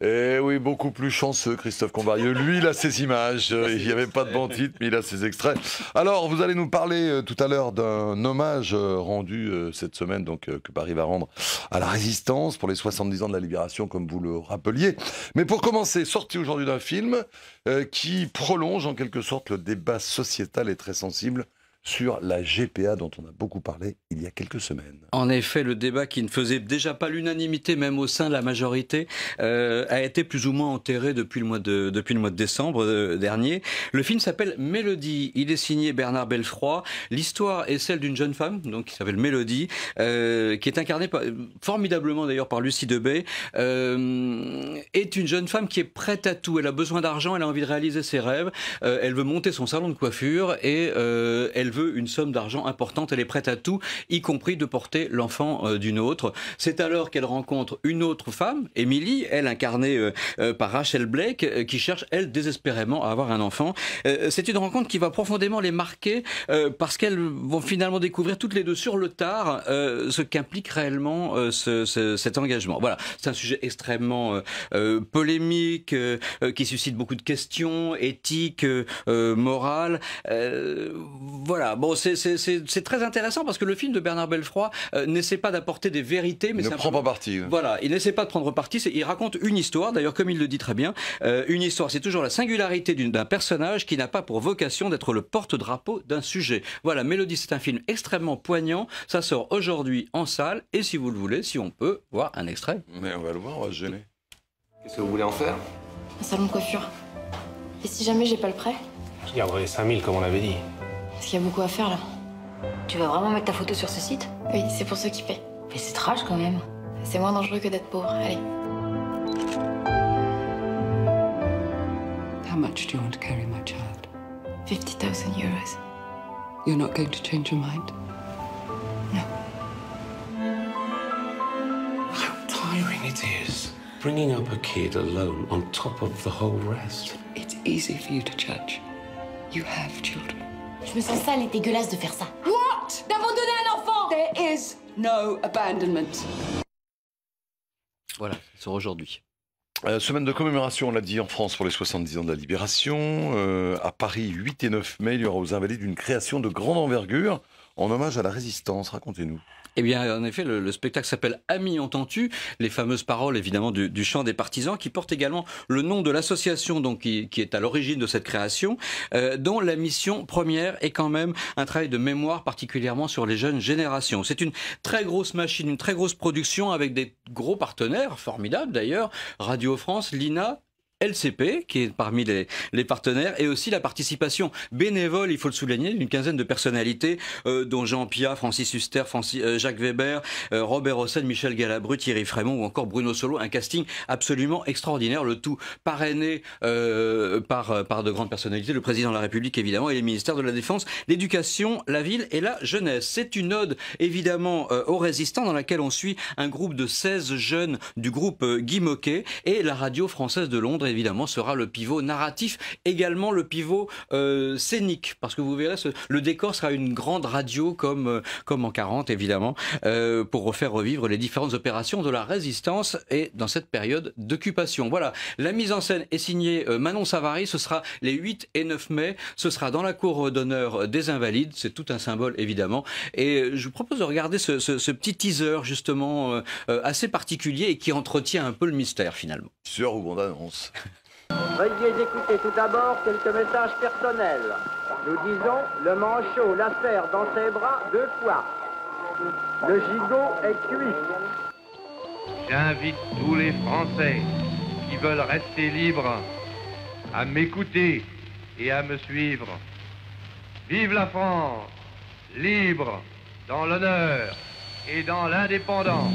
Et oui, beaucoup plus chanceux, Christophe Combarieux. Lui, il a ses images. Il n'y avait pas de bon titre, mais il a ses extraits. Alors, vous allez nous parler tout à l'heure d'un hommage rendu cette semaine, donc que Paris va rendre à la Résistance pour les 70 ans de la Libération, comme vous le rappeliez. Mais pour commencer, sorti aujourd'hui d'un film qui prolonge en quelque sorte le débat sociétal et très sensible sur la GPA dont on a beaucoup parlé il y a quelques semaines. En effet, le débat qui ne faisait déjà pas l'unanimité, même au sein de la majorité, a été plus ou moins enterré depuis le mois de décembre dernier. Le film s'appelle Mélodie. Il est signé Bernard Belfroid. L'histoire est celle d'une jeune femme, donc qui s'appelle Mélodie, qui est incarnée formidablement d'ailleurs par Lucie Debay. Est une jeune femme qui est prête à tout. Elle a besoin d'argent, elle a envie de réaliser ses rêves. Elle veut monter son salon de coiffure et elle veut une somme d'argent importante, elle est prête à tout, y compris de porter l'enfant d'une autre. C'est alors qu'elle rencontre une autre femme, Émilie, elle incarnée par Rachel Blake, qui cherche, elle, désespérément à avoir un enfant. C'est une rencontre qui va profondément les marquer parce qu'elles vont finalement découvrir toutes les deux sur le tard ce qu'implique réellement cet engagement. Voilà, c'est un sujet extrêmement polémique, qui suscite beaucoup de questions éthiques, morales. Voilà, bon, c'est très intéressant parce que le film de Bernard Belfroid n'essaie pas d'apporter des vérités, mais il ne prend pas parti. Voilà, il n'essaie pas de prendre parti, il raconte une histoire, d'ailleurs comme il le dit très bien, une histoire, c'est toujours la singularité d'un personnage qui n'a pas pour vocation d'être le porte-drapeau d'un sujet. Voilà, Mélodie, c'est un film extrêmement poignant, ça sort aujourd'hui en salle, et si vous le voulez, si on peut, voir un extrait. Mais on va le voir, on va se gêner. Qu'est-ce que vous voulez en faire? Un salon de coiffure. Et si jamais j'ai pas le prêt? Je garderai les 5000 comme on avait dit. Parce qu'il y a beaucoup à faire là. Tu vas vraiment mettre ta photo sur ce site? Oui, c'est pour ceux qui paient. Mais c'est trash quand même. C'est moins dangereux que d'être pauvre. Allez. How much do you want to carry, my child? 50,000 euros. You're not going to change your mind? No. How tiring it is. Bringing up a kid alone on top of the whole rest. It's easy for you to judge. You have children. Je me sens sale et dégueulasse de faire ça. What? D'abandonner un enfant! There is no abandonment. Voilà, ça sort aujourd'hui. Semaine de commémoration, on l'a dit, en France pour les 70 ans de la Libération. À Paris, 8 et 9 mai, il y aura aux Invalides une création de grande envergure en hommage à la Résistance. Racontez-nous. Eh bien, en effet, le spectacle s'appelle « Amis entends-tu ?» Les fameuses paroles, évidemment, du chant des partisans, qui porte également le nom de l'association donc qui est à l'origine de cette création, dont la mission première est quand même un travail de mémoire, particulièrement sur les jeunes générations. C'est une très grosse machine, une très grosse production avec des gros partenaires, formidables d'ailleurs, Radio France, l'INA, LCP, qui est parmi les partenaires, et aussi la participation bénévole, il faut le souligner, d'une quinzaine de personnalités, dont Jean Piat, Francis Huster, Jacques Weber, Robert Hossein, Michel Galabru, Thierry Frémont ou encore Bruno Solo. Un casting absolument extraordinaire, le tout parrainé par de grandes personnalités, le président de la République évidemment, et les ministères de la Défense, l'Éducation, la Ville et la Jeunesse. C'est une ode évidemment aux résistants, dans laquelle on suit un groupe de 16 jeunes du groupe Guy Moquet, et la radio française de Londres évidemment sera le pivot narratif, également le pivot scénique, parce que vous verrez, le décor sera une grande radio comme en 40 évidemment, pour refaire revivre les différentes opérations de la Résistance et dans cette période d'occupation. Voilà, la mise en scène est signée Manon Savary, ce sera les 8 et 9 mai, ce sera dans la cour d'honneur des Invalides, c'est tout un symbole évidemment, et je vous propose de regarder ce petit teaser justement assez particulier et qui entretient un peu le mystère finalement. Teaser ou bande-annonce. Veuillez écouter tout d'abord quelques messages personnels. Nous disons, le manchot lacère dans ses bras 2 fois. Le gigot est cuit. J'invite tous les Français qui veulent rester libres à m'écouter et à me suivre. Vive la France, libre, dans l'honneur et dans l'indépendance.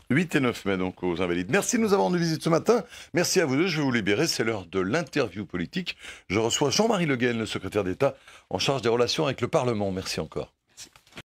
8 et 9 mai donc aux Invalides. Merci de nous avoir rendu visite ce matin. Merci à vous deux. Je vais vous libérer. C'est l'heure de l'interview politique. Je reçois Jean-Marie Le Guen, le secrétaire d'État en charge des relations avec le Parlement. Merci encore.